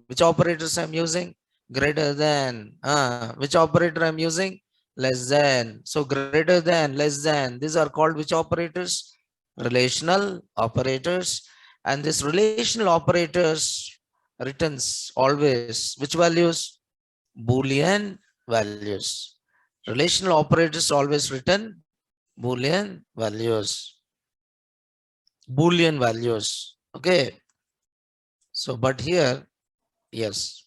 which operators I'm using? Greater than. Which operator I'm using? Less than. So greater than, less than, these are called which operators? Relational operators. And this relational operators returns always which values? Boolean values. Relational operators always return Boolean values. Boolean values. Okay. So, but here, yes.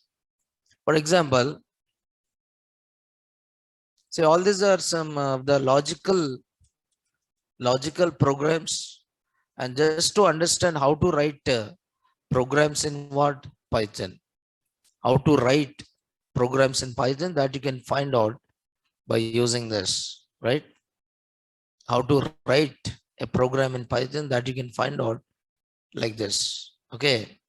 For example, say all these are some of the logical programs, and just to understand how to write programs in what? Python. How to write programs in Python, that you can find out by using this, right? How to write a program in Python, that you can find out like this. Okay.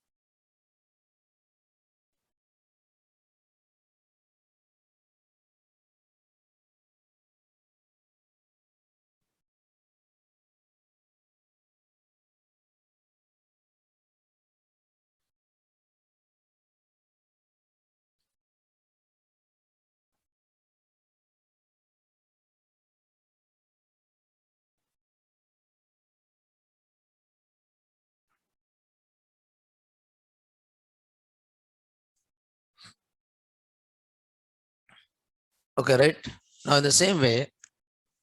Okay, right? Now in the same way,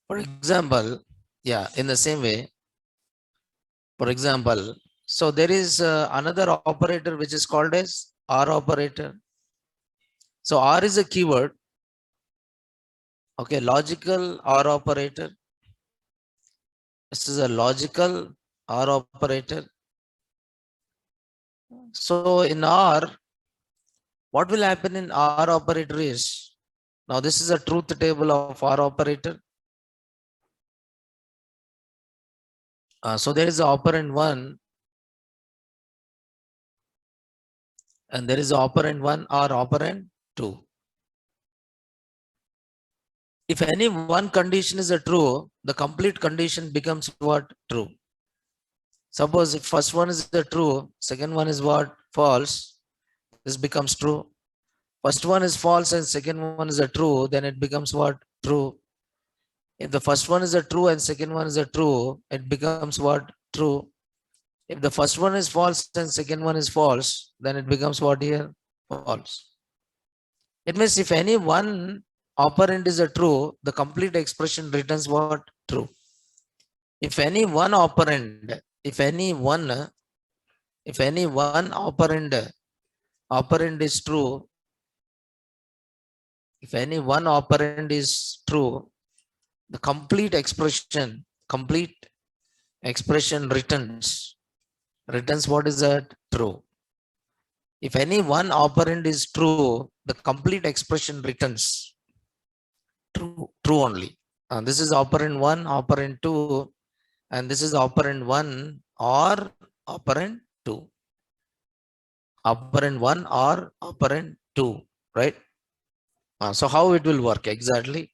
for example, yeah, in the same way, for example, so there is another operator which is called as OR operator. So OR is a keyword. Okay, logical OR operator. This is a logical OR operator. So in OR, what will happen in OR operator is, now this is a truth table of OR operator. So there is a operand 1 and there is a operand 1 or operand 2. If any one condition is a true, the complete condition becomes what? True. Suppose if first one is the true, second one is what? False. This becomes true. First one is false and second one is a true, then it becomes what? True. If the first one is a true and second one is a true, it becomes what? True. If the first one is false and second one is false, then it becomes what here? False. It means if any one operand is a true, the complete expression returns what? True. If any one operand, if any one operand is true, if any one operand is true, the complete expression returns what is that? True. If any one operand is true, the complete expression returns true only. This is operand 1, operand 2, and this is operand 1 or operand 2. Operand 1 or operand 2, right? So how it will work exactly?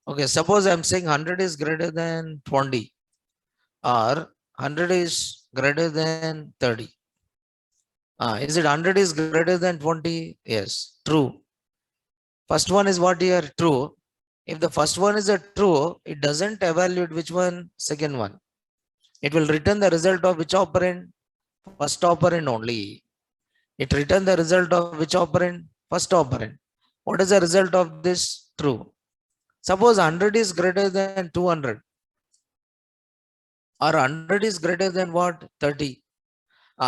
Okay, suppose I'm saying 100 is greater than 20 or 100 is greater than 30. Is it 100 is greater than 20? Yes, true. First one is what here? True. If the first one is a true, it doesn't evaluate which one, second one. It will return the result of which operand? First operand only. It return the result of which operand? First operand. What is the result of this? True. Suppose 100 is greater than 200 or 100 is greater than what? 30.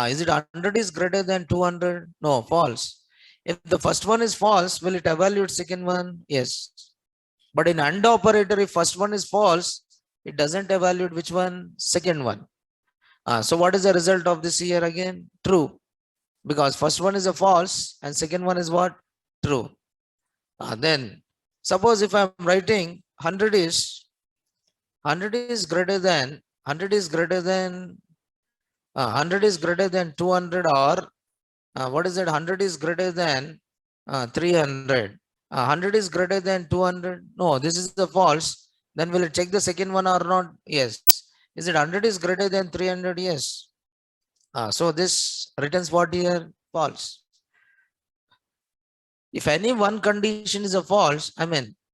Is it 100 is greater than 200? No, false. If the first one is false, will it evaluate second one? Yes. But in AND operator, if first one is false, it doesn't evaluate which one? Second one. So what is the result of this here again? True. Because first one is a false and second one is what? True. Then suppose if I'm writing 100 is greater than 100 is greater than 100 is greater than 200 or what is it? 100 is greater than 300. 100 is greater than 200. No, this is the false. Then will it check the second one or not? Yes. Is it 100 is greater than 300? Yes. So this returns what here? False. If any one condition is a false,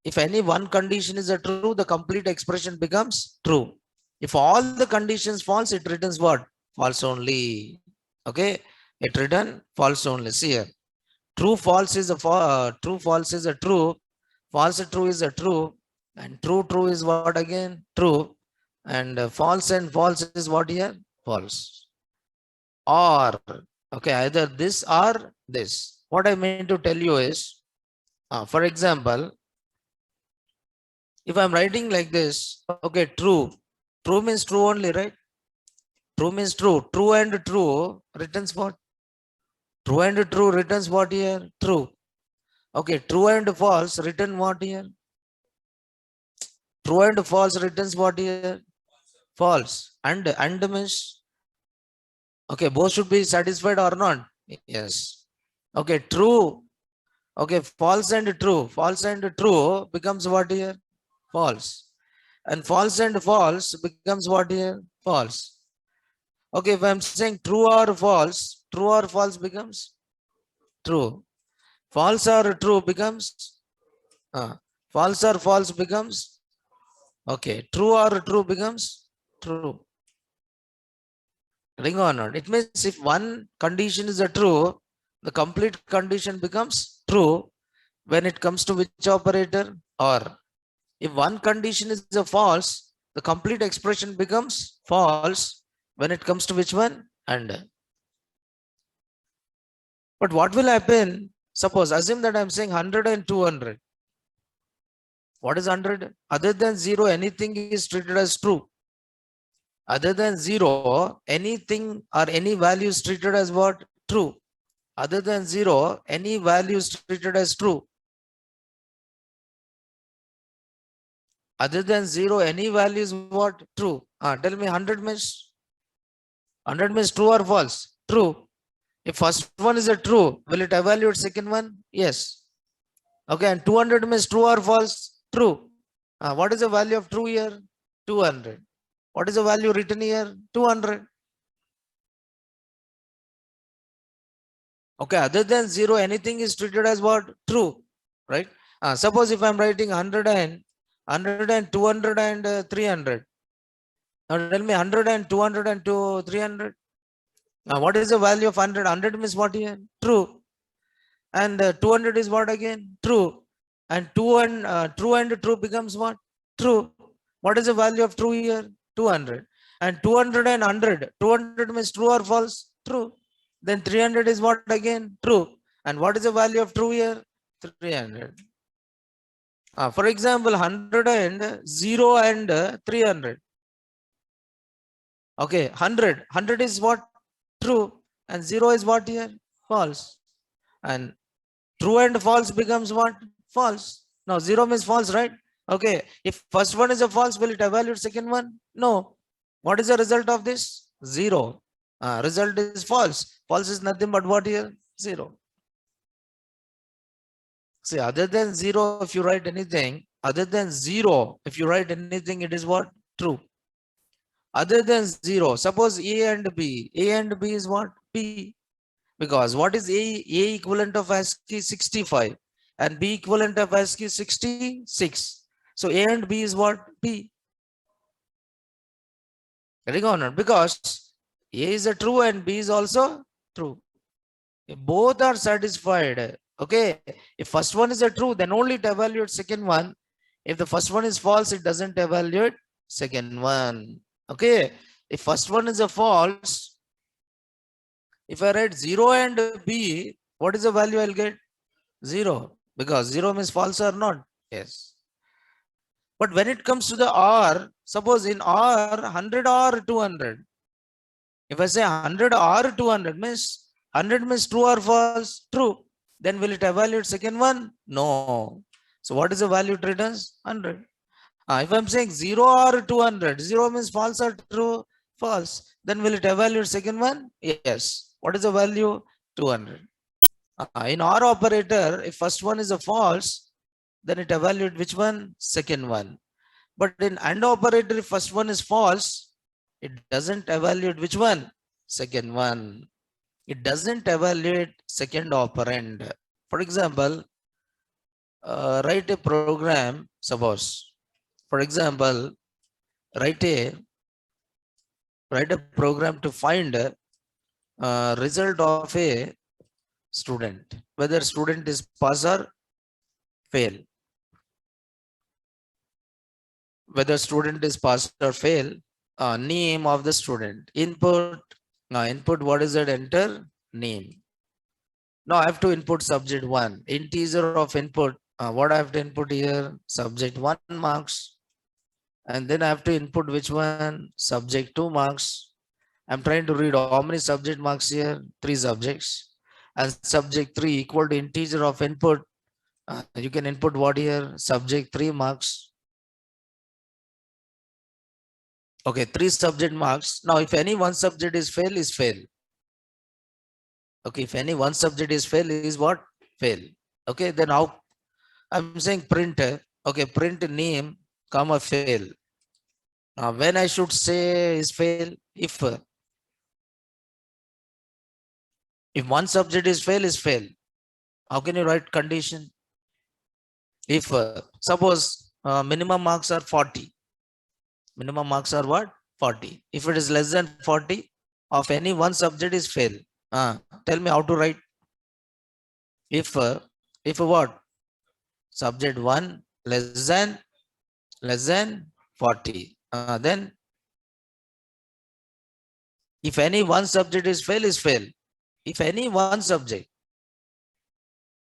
if any one condition is a true, the complete expression becomes true. If all the conditions false, it returns what? False only. Okay, it return false only. See here, true false is a true false is a true, false true is a true, and true is what again? True, and false is what here? False. Or okay, either this or this. What I mean to tell you is, for example, if I'm writing like this, okay, true means true only, right? True means true. True and true returns what? True and true returns what here? True. Okay, true and false return what here? True and false returns what here? False. And means, okay, both should be satisfied or not? Yes. Okay, true. Okay, false and true. False and true becomes what here? False. And false becomes what here? False. Okay, if I'm saying true or false becomes true. False or true becomes false or false becomes okay. True or true becomes true. Ring or not? It means if one condition is a true, the complete condition becomes true when it comes to which operator? Or. If one condition is a false, the complete expression becomes false when it comes to which one? And. But what will happen? Suppose, assume that I'm saying 100 and 200. What is 100? Other than 0, anything is treated as true. Other than 0, anything or any value is treated as what? True. Other than 0, any value is treated as true. Other than 0, any value is what? True. Tell me 100 means? 100 means true or false? True. If first one is a true, will it evaluate second one? Yes. Okay, and 200 means true or false? True. What is the value of true here? 200. What is the value written here? 200. Okay, other than 0, anything is treated as what? True. Right? Suppose if I'm writing 100 and 200 and 300. Now tell me 100 and 200 and 300. Now what is the value of 100? 100 means what here? True. And 200 is what again? True. And true and true becomes what? True. What is the value of true here? 200. And 200 and 100. 200 means true or false? True. Then 300 is what again? True. And what is the value of true here? 300. For example, 100 and 0 and 300. Okay, 100. 100 is what? True. And 0 is what here? False. And true and false becomes what? False. Now 0 means false, right? Okay. If first one is a false, will it evaluate second one? No. What is the result of this? 0. Result is false. False is nothing but what here? 0. See, other than 0, if you write anything, Other than 0, if you write anything, it is what? True. Other than 0, suppose A and B. A and B is what? P. Because what is A equivalent of ASCII 65 and B equivalent of ASCII 66. So A and B is what? P. Getting on it? Because A is a true and B is also true. If both are satisfied, okay. If first one is a true, then only it evaluates second one. If the first one is false, it doesn't evaluate second one. Okay. If first one is a false, if I write 0 and B, what is the value I'll get? 0. Because 0 means false or not? Yes. But when it comes to the OR, suppose in OR 100 or 200. If I say 100 or 200 means 100 means true or false? True. Then will it evaluate second one? No. So what is the value it returns? 100. If I'm saying 0 or 200, 0 means false or true? False. Then will it evaluate second one? Yes. What is the value? 200. In OR operator, if first one is a false, then it evaluates which one? Second one. But in AND operator, if first one is false, it doesn't evaluate which one? Second one. It doesn't evaluate second operand. For example, write a program, suppose. For example, write a program to find a result of a student, whether student is pass or fail. Whether student is pass or fail, name of the student. Input, what is it? Enter name. Now I have to input subject 1. Integer of input. What I have to input here? Subject 1 marks. And then I have to input which one? Subject 2 marks. I'm trying to read how many subject marks here? 3 subjects. And subject 3 equal to integer of input. You can input what here? Subject 3 marks. Okay, 3 subject marks. Now, if any one subject is fail, is fail. Okay, if any one subject is fail, is what? Fail. Okay, then how? I'm saying print. Okay, print name, comma fail. Now, when I should say is fail? If one subject is fail, is fail. How can you write condition? If suppose minimum marks are 40. Minimum marks are what? 40. If it is less than 40, of any one subject is fail. Tell me how to write. If what? Subject 1 less than 40. Then if any one subject is fail, is fail. If any one subject,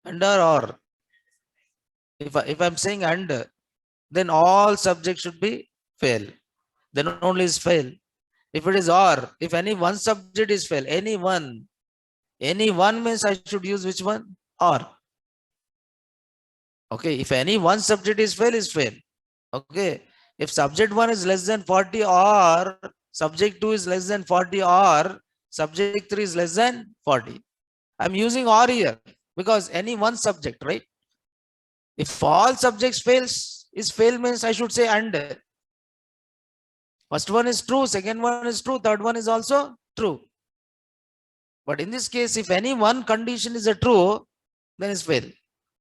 under or. If I'm saying and, then all subjects should be fail. Then only is fail. If it is or, if any one subject is fail, any one means I should use which one? Or. Okay, if any one subject is fail, is fail. Okay, if subject 1 is less than 40 or subject 2 is less than 40 or subject 3 is less than 40. I'm using or here because any one subject, right? If all subjects fails, is fail means I should say and. First one is true, second one is true, third one is also true. But in this case, if any one condition is a true, then is fail,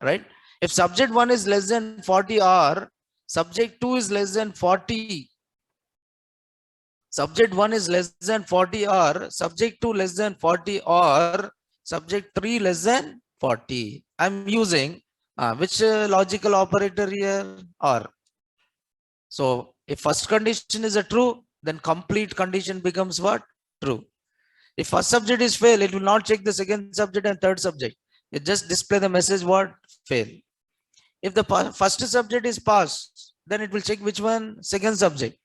right? If subject 1 is less than 40 or subject 2 is less than 40, subject 1 is less than 40 or subject 2 less than 40 or subject 3 less than 40. I'm using which logical operator here? Or. So if first condition is a true, then complete condition becomes what? True. If first subject is fail, it will not check the second subject and third subject. It just display the message what? Fail. If the first subject is pass, then it will check which one? Second subject.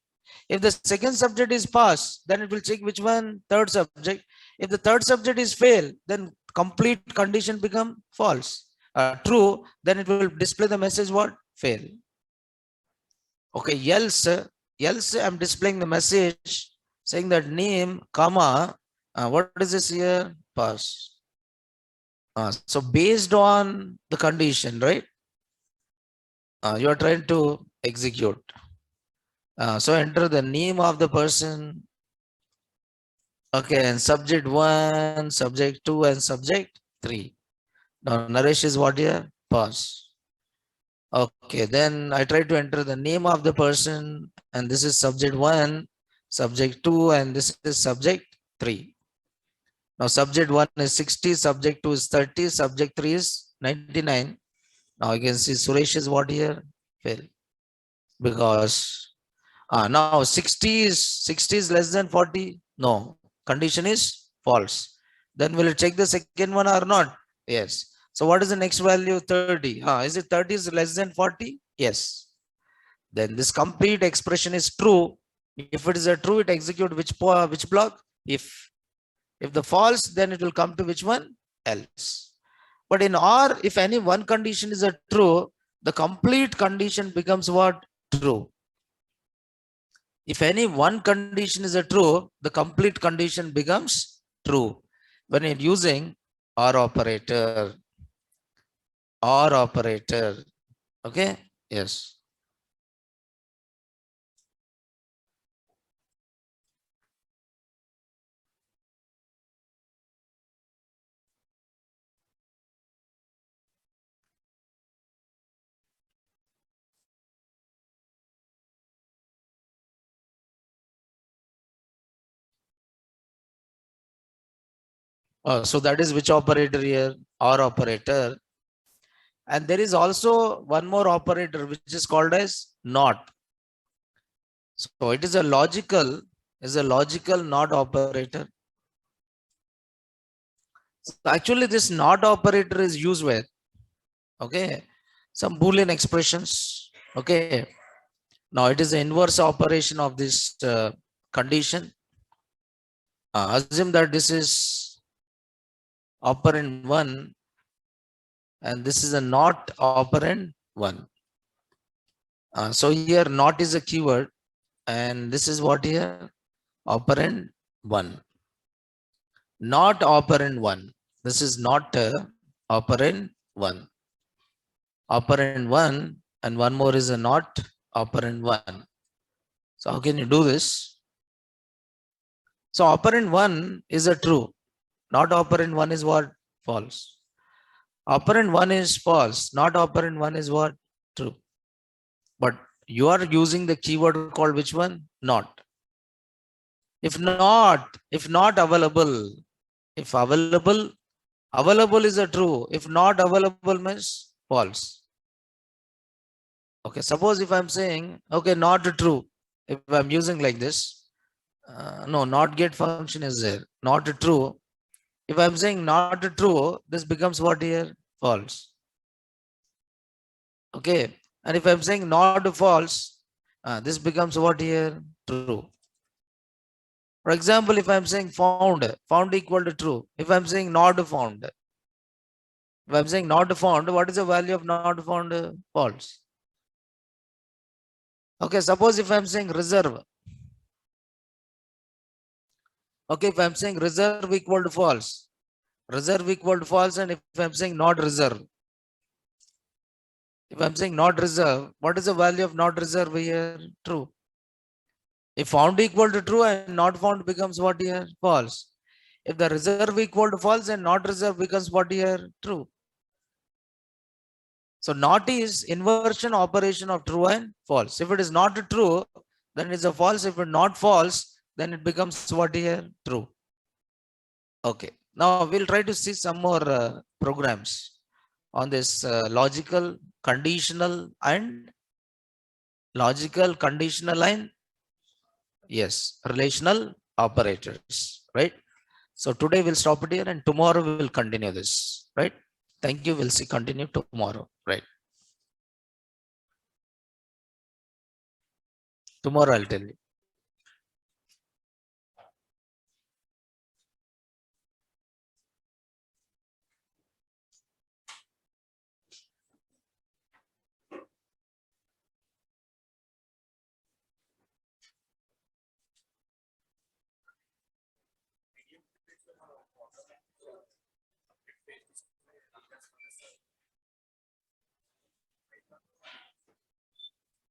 If the second subject is pass, then it will check which one? Third subject. If the third subject is fail, then complete condition become false. True, then it will display the message what? Fail. Okay, else I'm displaying the message saying that name, comma, what is this here? Pass. So based on the condition, right? You are trying to execute. So enter the name of the person. Okay, and subject 1, subject 2, and subject 3. Now Naresh is what here? Pause. Okay, then I try to enter the name of the person, and this is subject 1, subject 2, and this is subject 3. Now subject 1 is 60, subject 2 is 30, subject 3 is 99. Now you can see Suresh is what here? Fail. Because now 60 is less than 40. No, condition is false. Then will it check the second one or not? Yes. So what is the next value? 30. Is it 30 is less than 40? Yes. Then this complete expression is true. If it is a true, it execute which block? If the false, then it will come to which one? Else. But in OR, if any one condition is a true, the complete condition becomes what? True. If any one condition is a true, the complete condition becomes true. When you're using OR operator. OR operator. Okay? Yes. So that is which operator here? OR operator. And there is also one more operator which is called as NOT. So it is a logical NOT operator. So actually, this NOT operator is used with, okay, some Boolean expressions. Okay. Now it is the inverse operation of this condition. Assume that this is operand 1 and this is a not operand 1. So here not is a keyword and this is what here? Operand 1. Not operand 1. This is not operand 1. Operand 1 and one more is a not operand 1. So how can you do this? So operand 1 is a true. Not operand 1 is what? False. Operand 1 is false. Not operand 1 is what? True. But you are using the keyword called which one? Not. If not available. If available is a true. If not available means false. Okay, suppose if I'm saying, okay, not true. If I'm using like this, no, not get function is there. Not true. If I'm saying not true, this becomes what here? False. Okay. And if I'm saying not false, this becomes what here? True. For example, if I'm saying found equal to true. If I'm saying not found, if I'm saying not found, what is the value of not found? False. Okay, suppose if I'm saying reserve. Okay, if I'm saying reserve equal to false. Reserve equal to false, and if I'm saying not reserve. If I'm saying not reserve, what is the value of not reserve here? True. If found equal to true and not found becomes what here? False. If the reserve equal to false and not reserve becomes what here? True. So not is inversion operation of true and false. If it is not true, then it's a false. If it not false, then it becomes what here? True. Okay. Now we'll try to see some more programs on this logical, conditional, and yes, relational operators, right? So today we'll stop it here and tomorrow we will continue this, right? Thank you. We'll see continue tomorrow, right? Tomorrow I'll tell you.